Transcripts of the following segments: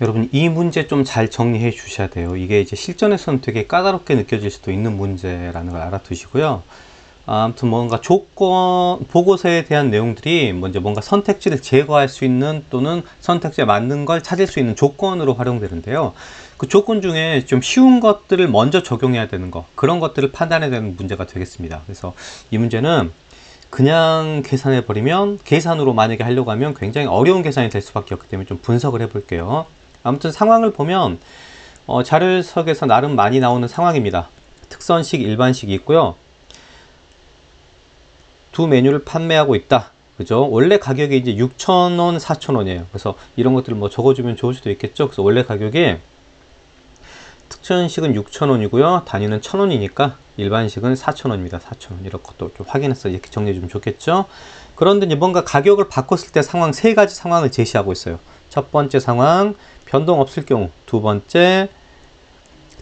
여러분, 이 문제 좀 잘 정리해 주셔야 돼요. 이게 이제 실전에서는 되게 까다롭게 느껴질 수도 있는 문제라는 걸 알아두시고요. 아무튼 뭔가 조건, 보고서에 대한 내용들이 먼저 뭔가 선택지를 제거할 수 있는 또는 선택지에 맞는 걸 찾을 수 있는 조건으로 활용되는데요. 그 조건 중에 좀 쉬운 것들을 먼저 적용해야 되는 거, 그런 것들을 판단해야 되는 문제가 되겠습니다. 그래서 이 문제는 그냥 계산해 버리면, 계산으로 만약에 하려고 하면 굉장히 어려운 계산이 될 수밖에 없기 때문에 좀 분석을 해 볼게요. 아무튼 상황을 보면 자료 해석에서 나름 많이 나오는 상황입니다. 특선식, 일반식이 있고요. 두 메뉴를 판매하고 있다. 그죠? 원래 가격이 이제 6,000원, 4,000원이에요. 그래서 이런 것들을 뭐 적어주면 좋을 수도 있겠죠. 그래서 원래 가격이 특선식은 6,000원이고요. 단위는 1,000원이니까 일반식은 4,000원입니다. 4,000원. 이런 것도 좀 확인해서 이렇게 정리해 주면 좋겠죠. 그런데 이제 뭔가 가격을 바꿨을 때 상황, 세 가지 상황을 제시하고 있어요. 첫 번째 상황, 변동 없을 경우. 두 번째,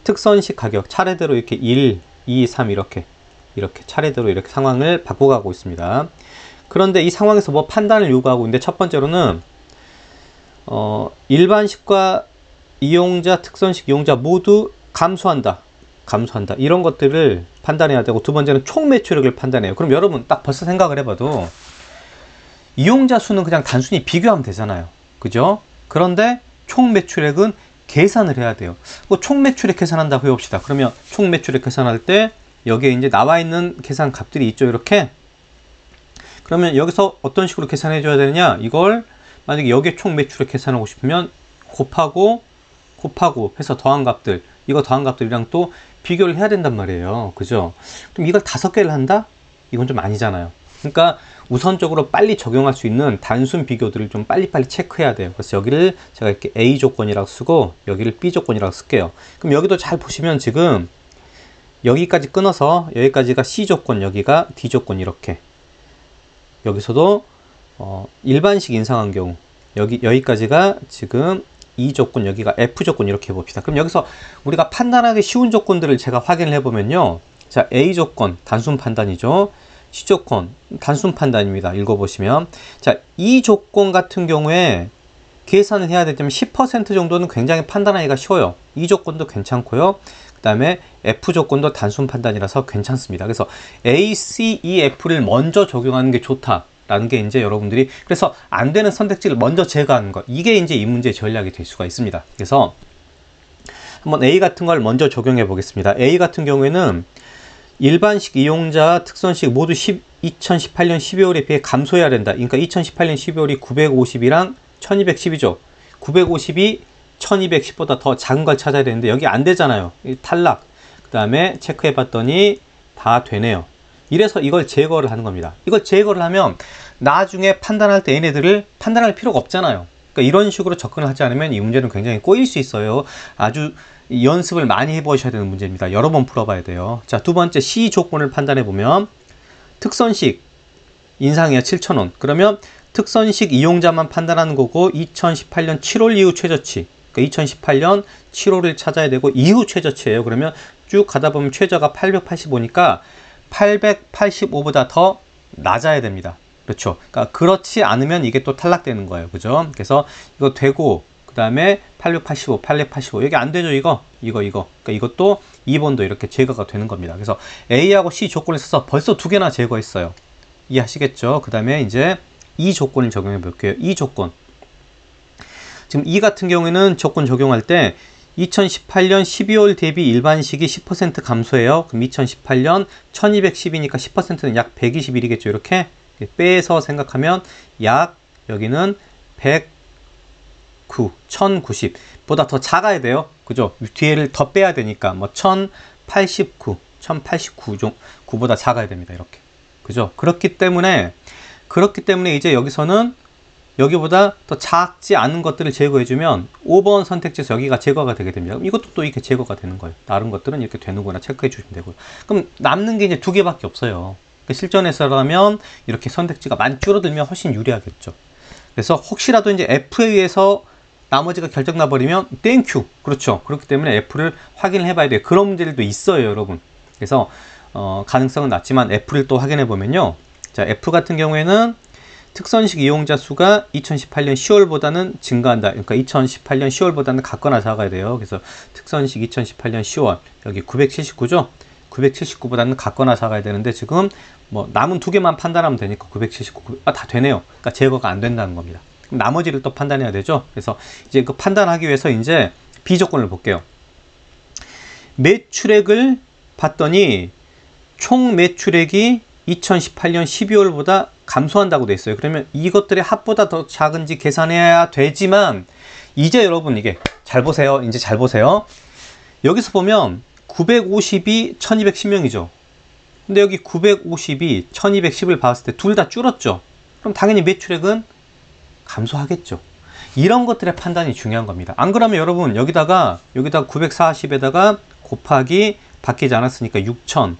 특선식 가격. 차례대로 이렇게 1, 2, 3 이렇게 차례대로 이렇게 상황을 바꿔가고 있습니다. 그런데 이 상황에서 뭐 판단을 요구하고 있는데, 첫 번째로는 일반식과 이용자, 특선식 이용자 모두 감소한다. 이런 것들을 판단해야 되고, 두 번째는 총 매출액을 판단해요. 그럼 여러분 딱 벌써 생각을 해봐도 이용자 수는 그냥 단순히 비교하면 되잖아요. 그죠? 그런데 총 매출액은 계산을 해야 돼요. 뭐 총 매출액 계산한다고 해봅시다. 그러면 총 매출액 계산할 때 여기에 이제 나와 있는 계산 값들이 있죠. 이렇게. 그러면 여기서 어떤 식으로 계산해 줘야 되느냐? 이걸 만약에 여기에 총 매출액 계산하고 싶으면 곱하고 해서 더한 값들, 이거 더한 값들이랑 또 비교를 해야 된단 말이에요. 그죠? 그럼 이걸 5개를 한다? 이건 좀 아니잖아요. 그러니까 우선적으로 빨리 적용할 수 있는 단순 비교들을 좀 빨리빨리 체크해야 돼요. 그래서 여기를 제가 이렇게 A 조건이라고 쓰고 여기를 B 조건이라고 쓸게요. 그럼 여기도 잘 보시면 지금 여기까지 끊어서 여기까지가 C 조건, 여기가 D 조건, 이렇게. 여기서도 일반식 인상한 경우 여기까지가 지금 E 조건, 여기가 F 조건, 이렇게 해봅시다. 그럼 여기서 우리가 판단하기 쉬운 조건들을 제가 확인을 해보면요. 자, A 조건 단순 판단이죠. C 조건 단순 판단입니다. 읽어보시면, 자, E 조건 같은 경우에 계산을 해야 되면 10% 정도는 굉장히 판단하기가 쉬워요. E 조건도 괜찮고요. 그 다음에 F 조건도 단순 판단이라서 괜찮습니다. 그래서 A, C, E, F를 먼저 적용하는 게 좋다라는 게 이제 여러분들이, 그래서 안 되는 선택지를 먼저 제거하는 것, 이게 이제 이 문제의 전략이 될 수가 있습니다. 그래서 한번 A 같은 걸 먼저 적용해 보겠습니다. A 같은 경우에는 일반식 이용자, 특선식 모두 2018년 12월에 비해 감소해야 된다. 그러니까 2018년 12월이 950이랑 1210이죠. 950이 1210보다 더 작은 걸 찾아야 되는데 여기 안 되잖아요. 탈락. 그 다음에 체크해 봤더니 다 되네요. 이래서 이걸 제거를 하는 겁니다. 이걸 제거를 하면 나중에 판단할 때 얘네들을 판단할 필요가 없잖아요. 그러니까 이런 식으로 접근을 하지 않으면 이 문제는 굉장히 꼬일 수 있어요. 아주 연습을 많이 해보셔야 되는 문제입니다. 여러 번 풀어봐야 돼요. 자, 두 번째 C 조건을 판단해 보면 특선식 인상이야 7,000원. 그러면 특선식 이용자만 판단하는 거고 2018년 7월 이후 최저치, 그러니까 2018년 7월을 찾아야 되고 이후 최저치예요. 그러면 쭉 가다 보면 최저가 885니까 885보다 더 낮아야 됩니다. 그렇죠? 그러니까 그렇지 않으면 이게 또 탈락되는 거예요. 그죠? 그래서 이거 되고, 그 다음에 885 여기 안 되죠. 이거 그러니까 이것도 2번도 이렇게 제거가 되는 겁니다. 그래서 A하고 C 조건을 써서 벌써 2개나 제거했어요. 이해하시겠죠? 그 다음에 이제 E 조건을 적용해 볼게요. E 조건, 지금 E 같은 경우에는 조건 적용할 때 2018년 12월 대비 일반식이 10% 감소해요. 그럼 2018년 1210이니까 10%는 약 121이겠죠. 이렇게 빼서 생각하면 약 여기는 1090보다 더 작아야 돼요. 그죠? 뒤에를 더 빼야 되니까 뭐 1089보다 작아야 됩니다. 이렇게. 그죠? 그렇기 때문에 이제 여기서는 여기보다 더 작지 않은 것들을 제거해주면 5번 선택지에서 여기가 제거가 되게 됩니다. 그럼 이것도 또 이렇게 제거가 되는 거예요. 다른 것들은 이렇게 되는구나 체크해 주시면 되고요. 그럼 남는 게 이제 2개밖에 없어요. 실전에서라면 이렇게 선택지가 많이 줄어들면 훨씬 유리하겠죠. 그래서 혹시라도 이제 F에 의해서 나머지가 결정 나버리면 땡큐. 그렇죠. 그렇기 때문에 F를 확인을 해봐야 돼요. 그런 문제들도 있어요, 여러분. 그래서 가능성은 낮지만 F를 또 확인해 보면요. 자, F 같은 경우에는 특선식 이용자 수가 2018년 10월보다는 증가한다. 그러니까 2018년 10월보다는 같거나 작아야 돼요. 그래서 특선식 2018년 10월 여기 979죠. 979보다는 같거나 작아야 되는데 지금 뭐 남은 두 개만 판단하면 되니까 979, 다 되네요. 그러니까 제거가 안 된다는 겁니다. 그럼 나머지를 또 판단해야 되죠. 그래서 이제 그 판단하기 위해서 이제 비조건을 볼게요. 매출액을 봤더니 총 매출액이 2018년 12월보다 감소한다고 돼 있어요. 그러면 이것들의 합보다 더 작은지 계산해야 되지만 이제 여러분 이게 잘 보세요. 이제 잘 보세요. 여기서 보면 950이 1210명이죠. 근데 여기 950이 1210을 봤을 때 둘 다 줄었죠. 그럼 당연히 매출액은 감소하겠죠. 이런 것들의 판단이 중요한 겁니다. 안 그러면 여러분 여기다가 940에다가 곱하기 바뀌지 않았으니까 6000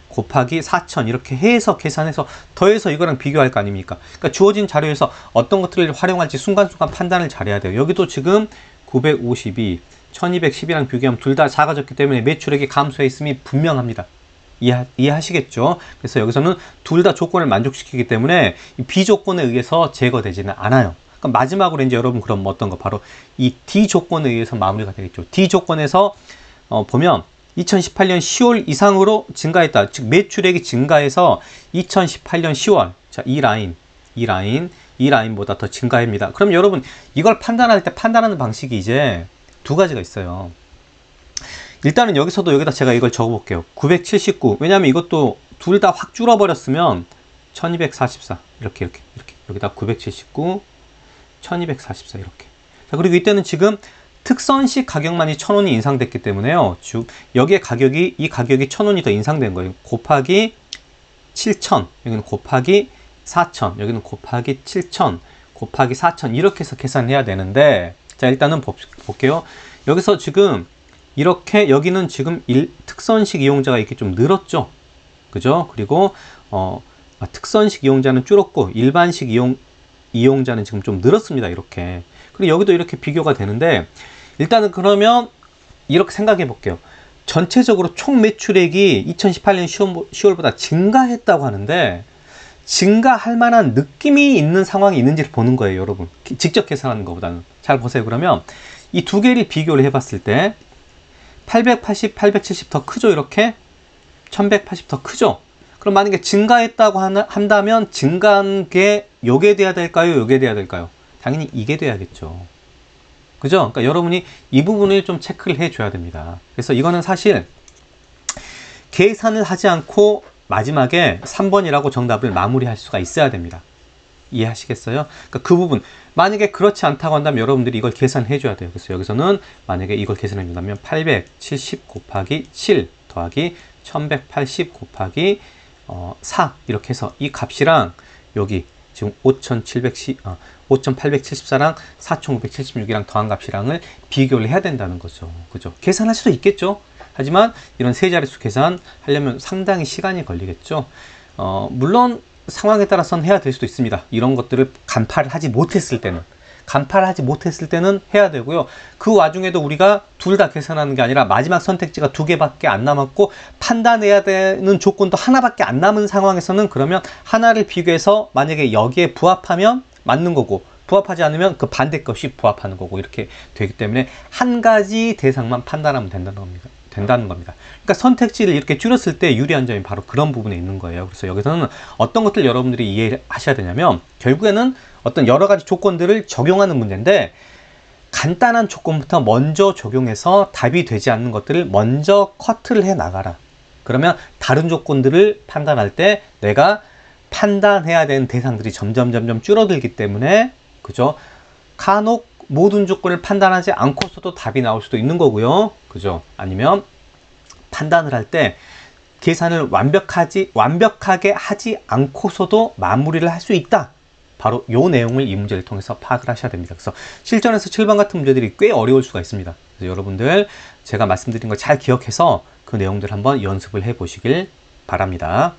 곱하기 4000 이렇게 해서 계산해서 더해서 이거랑 비교할 거 아닙니까? 그러니까 주어진 자료에서 어떤 것들을 활용할지 순간순간 판단을 잘해야 돼요. 여기도 지금 952, 1210이랑 비교하면 둘 다 작아졌기 때문에 매출액이 감소해 있음이 분명합니다. 이해하시겠죠? 그래서 여기서는 둘 다 조건을 만족시키기 때문에 이 비조건에 의해서 제거되지는 않아요. 그럼 마지막으로 이제 여러분 그럼 어떤 거 바로 이 D 조건에 의해서 마무리가 되겠죠. D 조건에서 보면 2018년 10월 이상으로 증가했다. 즉 매출액이 증가해서 2018년 10월 자, 이 라인보다 더 증가합니다. 그럼 여러분 이걸 판단할 때 판단하는 방식이 이제 두 가지가 있어요. 일단은 여기서도 여기다 제가 이걸 적어 볼게요. 979. 왜냐하면 이것도 둘 다 확 줄어버렸으면 1244 이렇게 여기다 979 1244 이렇게. 자, 그리고 이때는 지금 특선식 가격만이 1000원이 인상됐기 때문에요. 즉 여기에 가격이 이 가격이 1000원이 더 인상된 거예요. 곱하기 7000 여기는 곱하기 4000 여기는 곱하기 7000 곱하기 4000 이렇게 해서 계산해야 되는데 자 일단은 볼게요. 여기서 지금 이렇게 여기는 지금 특선식 이용자가 이렇게 좀 늘었죠. 그죠? 그리고 특선식 이용자는 줄었고 일반식 이용자는 지금 좀 늘었습니다. 이렇게. 그리고 여기도 이렇게 비교가 되는데 일단은 그러면 이렇게 생각해 볼게요. 전체적으로 총 매출액이 2018년 10월보다 증가했다고 하는데 증가할 만한 느낌이 있는 상황이 있는지를 보는 거예요. 여러분. 직접 계산하는 것보다는. 잘 보세요. 그러면 이 두 개를 비교를 해봤을 때 880, 870 더 크죠? 이렇게 1180 더 크죠? 그럼 만약에 증가했다고 한다면 증가한 게 요게 돼야 될까요? 요게 돼야 될까요? 당연히 이게 돼야겠죠. 그죠? 그러니까 여러분이 이 부분을 좀 체크를 해줘야 됩니다. 그래서 이거는 사실 계산을 하지 않고 마지막에 3번이라고 정답을 마무리할 수가 있어야 됩니다. 이해하시겠어요? 그러니까 그 부분 만약에 그렇지 않다고 한다면 여러분들이 이걸 계산해 줘야 돼요. 그래서 여기서는 만약에 이걸 계산해 준다면 870 곱하기 7 더하기 1180 곱하기 4 이렇게 해서 이 값이랑 여기 지금 5874랑 4976이랑 더한 값이랑을 비교를 해야 된다는 거죠. 그죠? 계산할 수도 있겠죠. 하지만 이런 세 자릿수 계산하려면 상당히 시간이 걸리겠죠. 물론 상황에 따라서는 해야 될 수도 있습니다. 이런 것들을 간파를 하지 못했을 때는 해야 되고요. 그 와중에도 우리가 둘 다 계산하는 게 아니라 마지막 선택지가 두 개밖에 안 남았고 판단해야 되는 조건도 하나밖에 안 남은 상황에서는 그러면 하나를 비교해서 만약에 여기에 부합하면 맞는 거고 부합하지 않으면 그 반대 값이 부합하는 거고 이렇게 되기 때문에 한 가지 대상만 판단하면 된다는 겁니다. 그러니까 선택지를 이렇게 줄였을 때 유리한 점이 바로 그런 부분에 있는 거예요. 그래서 여기서는 어떤 것들 여러분들이 이해하셔야 되냐면 결국에는 어떤 여러 가지 조건들을 적용하는 문제인데 간단한 조건부터 먼저 적용해서 답이 되지 않는 것들을 먼저 커트를 해 나가라. 그러면 다른 조건들을 판단할 때 내가 판단해야 되는 대상들이 점점 줄어들기 때문에 그죠? 간혹 모든 조건을 판단하지 않고서도 답이 나올 수도 있는 거고요. 그죠? 아니면 판단을 할 때 계산을 완벽하게 하지 않고서도 마무리를 할 수 있다. 바로 요 내용을 이 문제를 통해서 파악을 하셔야 됩니다. 그래서 실전에서 7번 같은 문제들이 꽤 어려울 수가 있습니다. 그래서 여러분들 제가 말씀드린 걸 잘 기억해서 그 내용들 한번 연습을 해 보시길 바랍니다.